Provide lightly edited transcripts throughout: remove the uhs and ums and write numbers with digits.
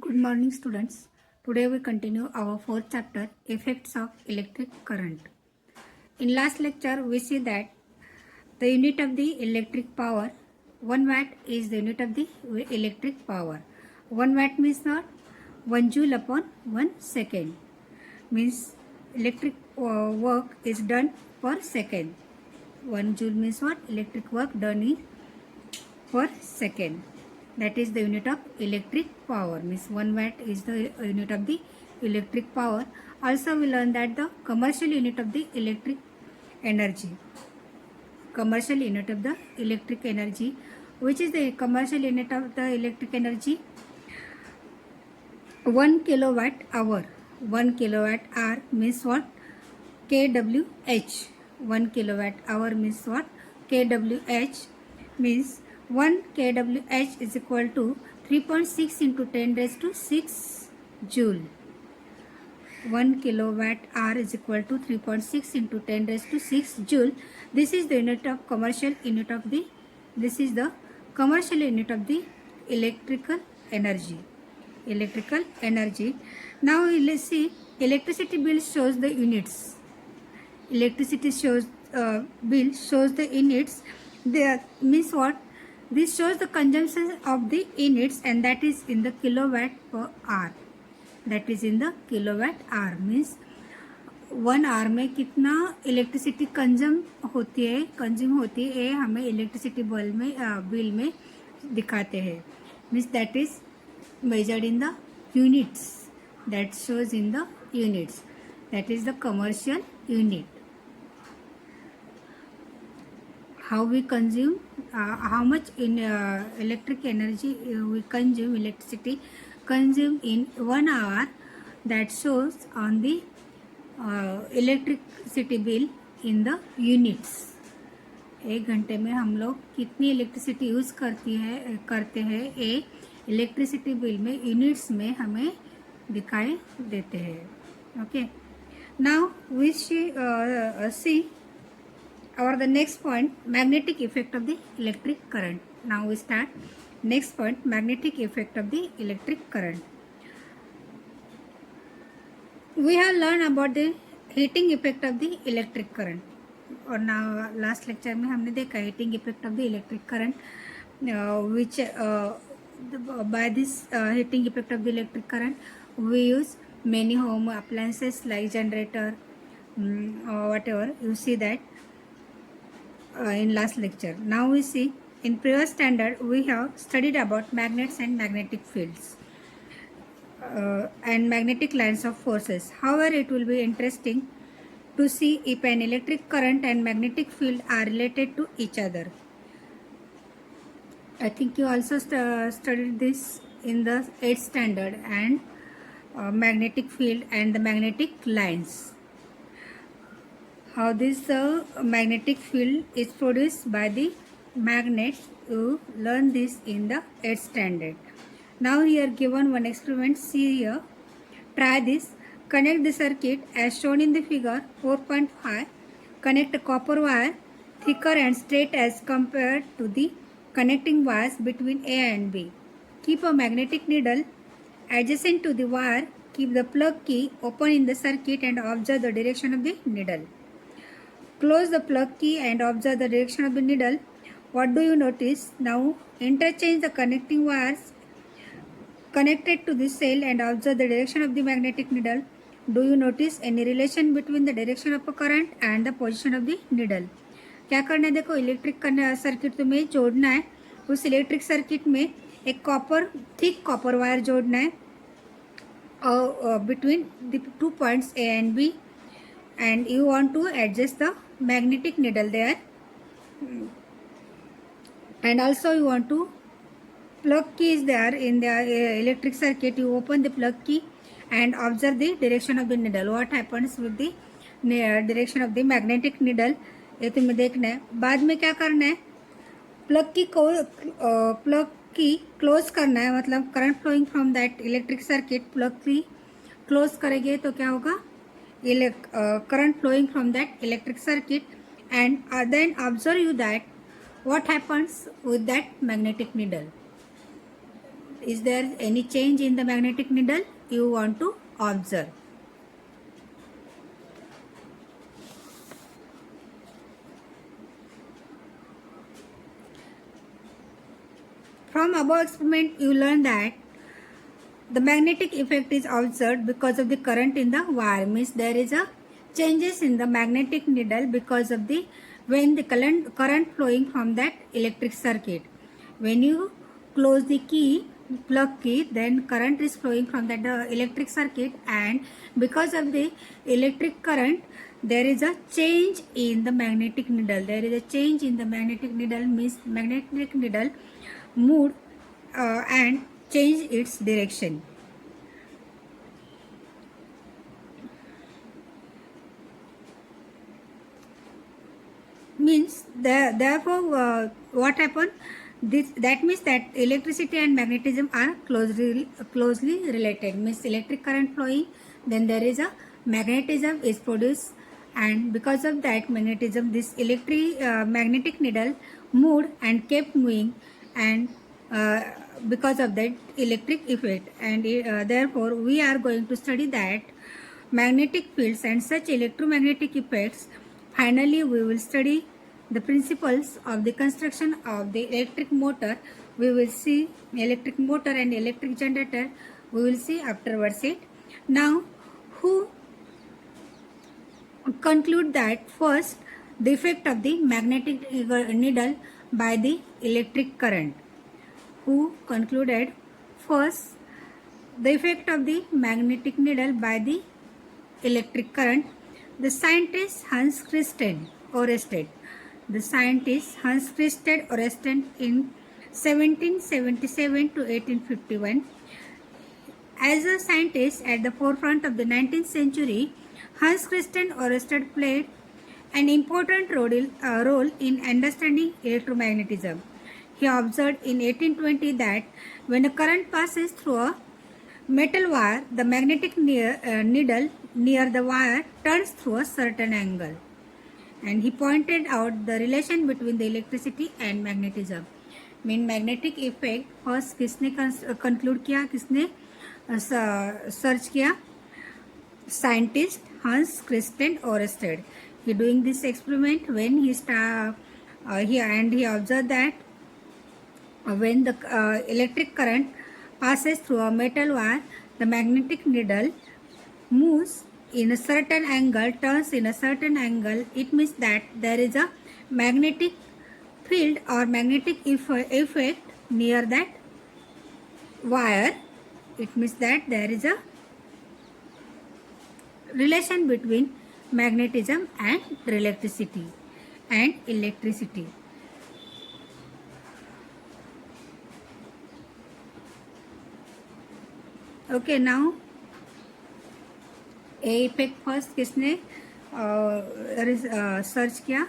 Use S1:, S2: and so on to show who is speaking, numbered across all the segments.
S1: Good morning, students. Today we continue our fourth chapter, Effects of Electric Current. In last lecture, we see that the unit of the electric power, 1 watt is the unit of the electric power. 1 watt means not 1 joule upon 1 second. Means electric work is done per second. 1 joule means what? Electric work done in per second. That is the unit of electric power. Means 1 watt is the unit of the electric power. Also we learn that the commercial unit of the electric energy. Commercial unit of the electric energy. Which is the commercial unit of the electric energy? 1 kilowatt hour. 1 kilowatt hour means what? kWh. 1 kilowatt hour means what? kWh means 1 kWh is equal to 3.6 into 10 raised to 6 joule. 1 kilowatt hour is equal to 3.6 into 10 raised to 6 joule. This is the unit of commercial unit of the, this is the commercial unit of the electrical energy. Electrical energy. Now let's see, electricity bill shows the units. Electricity shows bill shows the units. There means what? This shows the consumption of the units and that is in the kilowatt per hour. That is in the kilowatt hour means 1 hour में कितना electricity consume होती है हमें electricity bill में दिखाते हैं. Means that is measured in the units. That shows in the units. That is the commercial unit. How we consume, how much in electric energy we consume, electricity consume in 1 hour, that shows on the electricity bill in the units. 1 घंटे में हम लोग कितनी electricity use करते हैं ये electricity bill में units में हमें दिखाई देते हैं. Okay, now we see our the next point, magnetic effect of the electric current. Now we start next point, magnetic effect of the electric current. We have learned about the heating effect of the electric current. और now last lecture में हमने देखा heating effect of the electric current, which by this heating effect of the electric current we use many home appliances like generator or whatever. You see that in last lecture. Now we see in previous standard we have studied about magnets and magnetic fields and magnetic lines of forces. However, it will be interesting to see if an electric current and magnetic field are related to each other. I think you also studied this in the 8th standard and magnetic field and the magnetic lines. How this magnetic field is produced by the magnet, you learn this in the 8th standard. Now here given one experiment, see here, try this. Connect the circuit as shown in the figure 4.5. Connect a copper wire thicker and straight as compared to the connecting wires between A and B. Keep a magnetic needle adjacent to the wire. Keep the plug key open in the circuit and observe the direction of the needle. Close the plug key and observe the direction of the needle. What do you notice? Now interchange the connecting wires connected to the cell and observe the direction of the magnetic needle. Do you notice any relation between the direction of a current and the position of the needle? क्या करना है, देखो electric circuit तुम्हें जोड़ना है. उस electric circuit में एक थिक कॉपर वायर जोड़ना है between the 2 points A and B and you want to adjust the magnetic needle there and also you want to plug key is there in the electric circuit. You open the plug key and observe the direction of the needle. What happens with the direction of the magnetic needle ये तुम्हें देखना है. बाद में क्या करना है, plug की क्लोज करना है, मतलब current flowing from that electric circuit. Plug की क्लोज करेंगे तो क्या होगा, current flowing from that electric circuit and then observe you that what happens with that magnetic needle. is there any change in the magnetic needle? You want to observe. From above experiment, you learn that the magnetic effect is observed because of the current in the wire. Means there is a changes in the magnetic needle because of the when the current flowing from that electric circuit. When you close the key, plug key, then current is flowing from that electric circuit, and because of the electric current, there is a change in the magnetic needle. There is a change in the magnetic needle, means magnetic needle moved and change its direction. Means therefore what happened? That means that electricity and magnetism are closely related. Means electric current flowing, then there is a magnetism is produced, and because of that magnetism, this magnetic needle moved and kept moving, and because of that electric effect, and therefore we are going to study that magnetic fields and such electromagnetic effects. Finally, we will study the principles of the construction of the electric motor. We will see electric motor and electric generator. We will see afterwards it. Now, who conclude that first the effect of the magnetic needle by the electric current? Who concluded first the effect of the magnetic needle by the electric current? The scientist Hans Christian Ørsted. The scientist Hans Christian Ørsted in 1777 to 1851. As a scientist at the forefront of the 19th century, Hans Christian Ørsted played an important role in understanding electromagnetism. He observed in 1820 that when a current passes through a metal wire, the magnetic needle near the wire turns through a certain angle. And he pointed out the relation between the electricity and magnetism. Mean magnetic effect first किसने conclude किया, किसने search किया? Scientist Hans Christian Ørsted. He doing this experiment when he observed that when the electric current passes through a metal wire, the magnetic needle moves in a certain angle, turns in a certain angle. It means that there is a magnetic field or magnetic effect near that wire. It means that there is a relation between magnetism and electricity. Okay, now a effect first किसने search किया?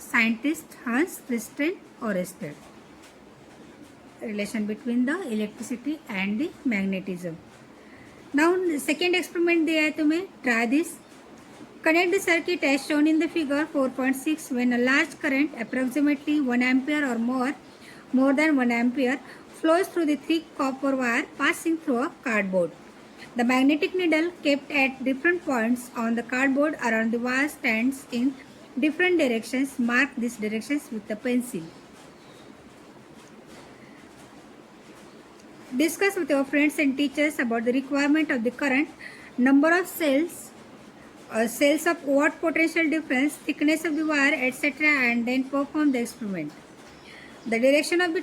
S1: Scientist Hans Christian Oersted. Relation between the electricity and the magnetism. Now second experiment दिया है तुम्हें. Try this. Connect the circuit as shown in the figure 4.6 when a large current approximately 1 ampere or more than 1 ampere flows through the thick copper wire passing through a cardboard. The magnetic needle kept at different points on the cardboard around the wire stands in different directions. Mark these directions with a pencil. Discuss with your friends and teachers about the requirement of the current, number of cells of what potential difference, thickness of the wire, etc., and then perform the experiment. The direction of the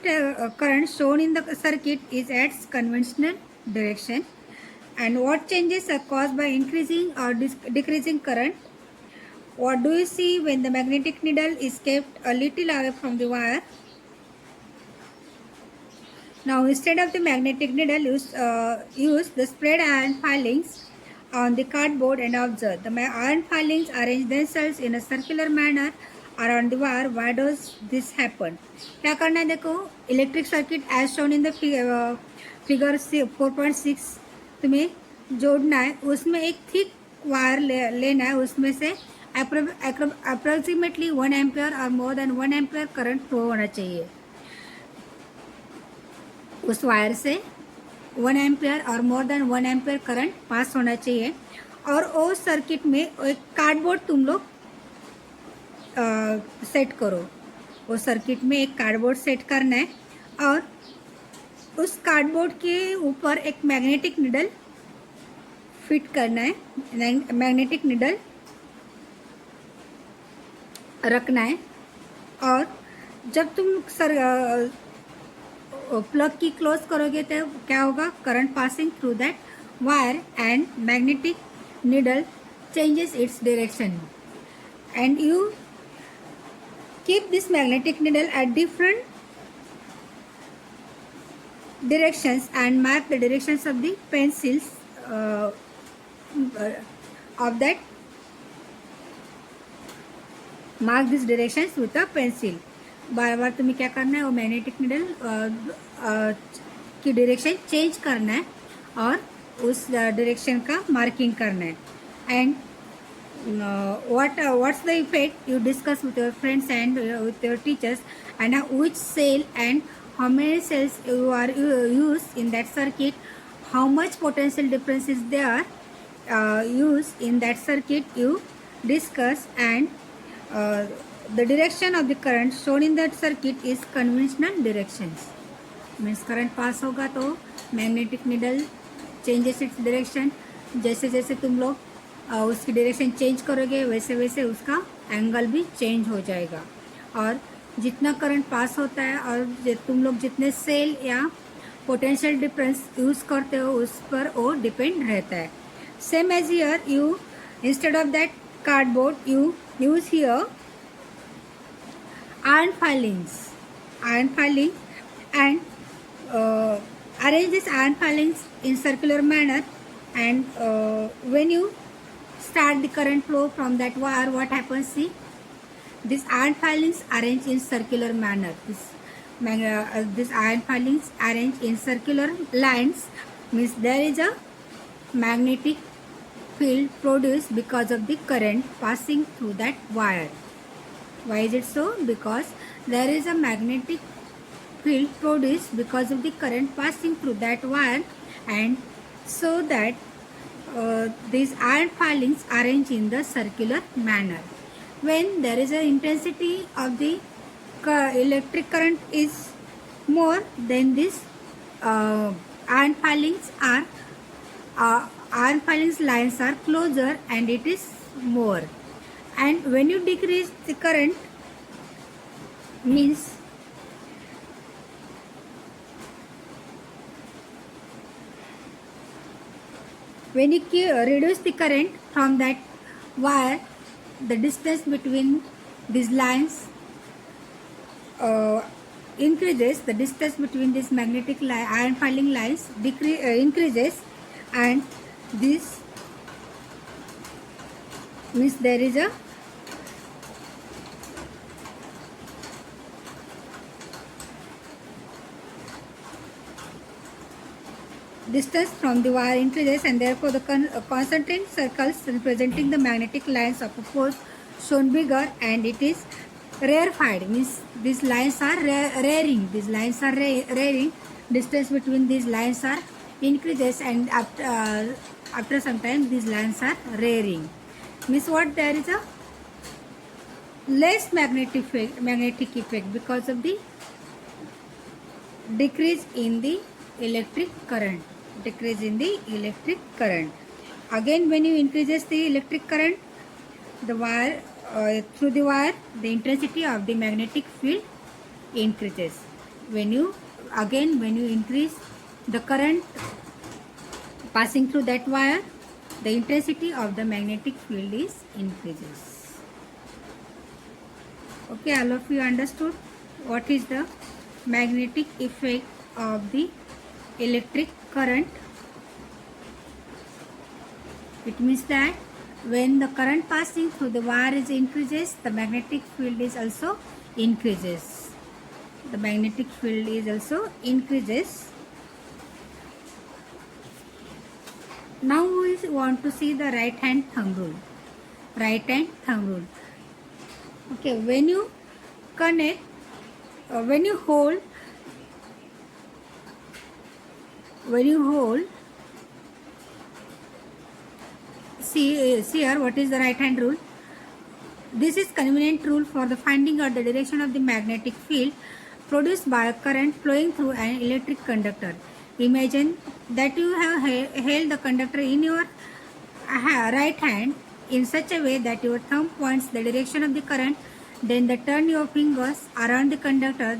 S1: current shown in the circuit is its conventional direction. And what changes are caused by increasing or decreasing current? What do you see when the magnetic needle is kept a little away from the wire? Now, instead of the magnetic needle, use the spread iron filings on the cardboard and observe. The iron filings arrange themselves in a circular manner around the wire. Why does this happen? क्या करना है? देखो, electric circuit as shown in the figure 4.6 तुम्हें जोड़ना है. उसमें एक thick wire लेना है. उसमें से अप्रोक्सीमेटली 1 एम्पियर और more than 1 ampere current flow होना चाहिए उस वायर से. 1 एम्पेयर और more than 1 ampere current pass होना चाहिए। और वो सर्किट में एक कार्डबोर्ड तुम लोग सेट करो। वो सर्किट में एक कार्डबोर्ड सेट करना है और उस कार्डबोर्ड के ऊपर एक मैग्नेटिक निडल फिट करना है, मैग्नेटिक निडल रखना है। और जब तुम प्लग की क्लोज करोगे तो क्या होगा, current passing through that wire and magnetic needle changes its direction, and you keep this magnetic needle at different directions and mark the directions of the pencils of that, mark these directions with a pencil। बार बार तुम्हें क्या करना है, वो magnetic needle की direction change करना है और उस डायरेक्शन का मार्किंग करना है। And what's the effect you discuss with your friends and with your teachers, and which cell and how many cells you are used in that circuit, how much potential difference is there used in that circuit you discuss, and the direction of the current shown in that circuit is conventional directions। Means current pass होगा तो magnetic needle changes its direction. जैसे जैसे तुम लोग उसकी direction change करोगे वैसे वैसे उसका एंगल भी चेंज हो जाएगा। और जितना करंट पास होता है और तुम लोग जितने सेल या पोटेंशियल डिफरेंस यूज़ करते हो उस पर वो डिपेंड रहता है। Same as here, you instead of that cardboard you use here iron filings and arrange this iron filings in circular manner, and when you start the current flow from that wire, what happens, see, this iron filings arranged in circular manner, this iron filings arranged in circular lines means there is a magnetic field produced because of the current passing through that wire। Why is it so? Because there is a magnetic field produced because of the current passing through that wire, and so that these iron filings arranged in the circular manner. When there is an intensity of the electric current is more, then this iron filings lines are closer and it is more। And when you decrease the current, means when you reduce the current from that wire, the distance between these lines increases, the distance between these magnetic iron filing lines increases, and this means there is a distance from the wire increases, and therefore the concentric circles representing the magnetic lines of a force shown bigger, and it is rarefied, means these lines are raring, distance between these lines are increases, and after some time these lines are raring, means what, there is a less magnetic effect because of the decrease in the electric current, Again, when you increases the electric current, the wire through the wire, the intensity of the magnetic field increases. When you increase the current passing through that wire, the intensity of the magnetic field is increases। Okay, all of you understood what is the magnetic effect of the electric current? It means that when the current passing through the wire is increases, the magnetic field is also increases. Now we want to see the right hand thumb rule. Okay, when you hold when you hold, see here what is the right hand rule. This is convenient rule for the finding out the direction of the magnetic field produced by a current flowing through an electric conductor. Imagine that you have held the conductor in your right hand in such a way that your thumb points the direction of the current, then turn your fingers around the conductor.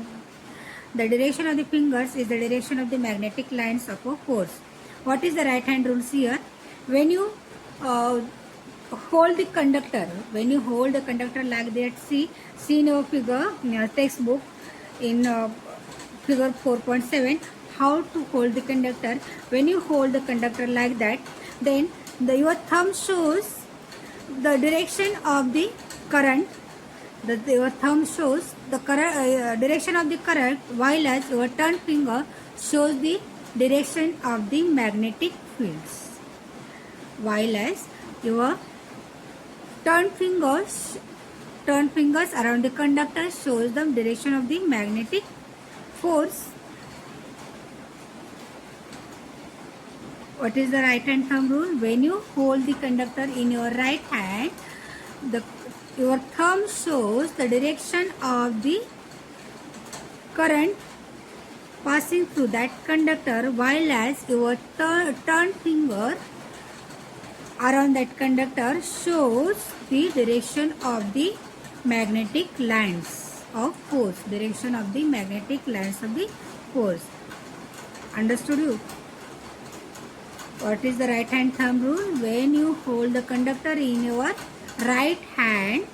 S1: The direction of the fingers is the direction of the magnetic lines of a force. What is the right hand rules here? When you hold the conductor, like that, see in your figure, textbook in figure 4.7, how to hold the conductor. When you hold the conductor like that, then your thumb shows the direction of the current. Your thumb shows the direction of the current, while as your third finger shows the direction of the magnetic fields. While as your turn fingers around the conductor shows the direction of the magnetic force. What is the right hand thumb rule? When you hold the conductor in your right hand, your thumb shows the direction of the current passing through that conductor, while as your third finger around that conductor shows the direction of the magnetic lines of force. Understood you? What is the right hand thumb rule? When you hold the conductor in your right hand,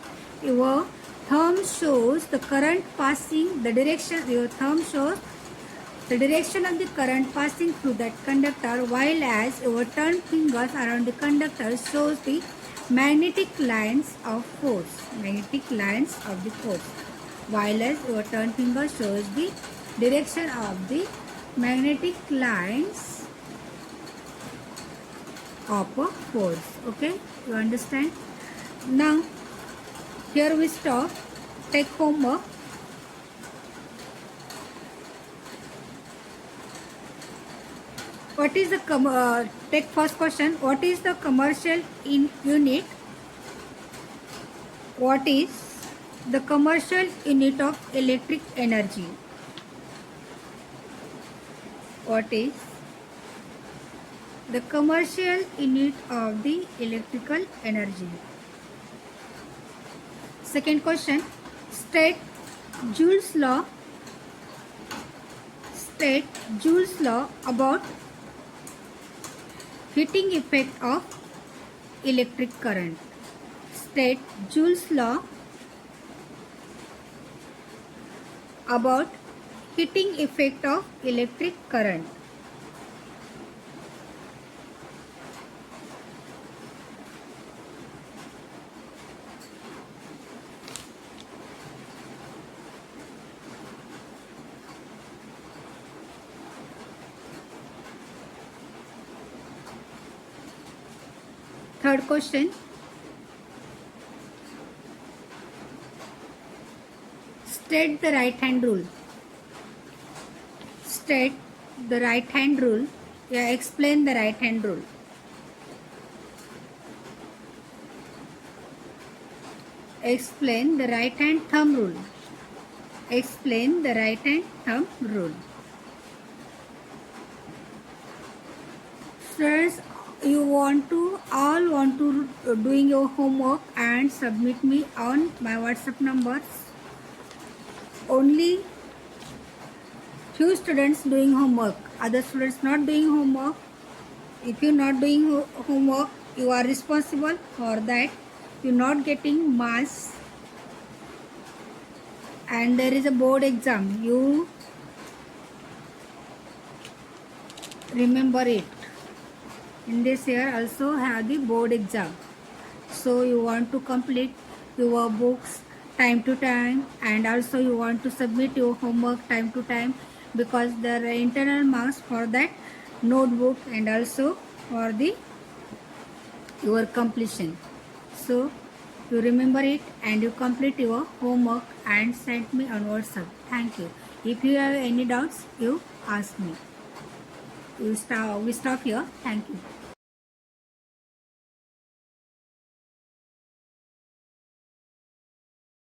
S1: your thumb shows the current passing, your thumb shows the direction of the current passing through that conductor, while as your third fingers around the conductor shows the magnetic lines of force. While as your third finger shows the direction of the magnetic lines of a force. Okay, you understand? Now here we stop. Take homework. What is the take first question. What is the commercial unit? What is the commercial unit of electric energy? What is the commercial unit of the electrical energy? Second question. State Joule's law. About heating effect of electric current. State Joule's law about heating effect of electric current. Third question. State the right hand rule. State the right hand rule. Yeah, explain the right hand rule. Explain the right hand thumb rule. Explain the right hand thumb rule. Students, you all want to doing your homework and submit me on my WhatsApp numbers. Only few students doing homework, other students not doing homework. If you not doing homework, you are responsible for that. You not getting marks, and there is a board exam. You remember it. In this year also have the board exam, so you want to complete your books time to time, and also you want to submit your homework time to time, because there are internal marks for that notebook and also for the your completion. So you remember it and you complete your homework and send me on WhatsApp. Thank you. If you have any doubts, you ask me. we stop here. Thank you.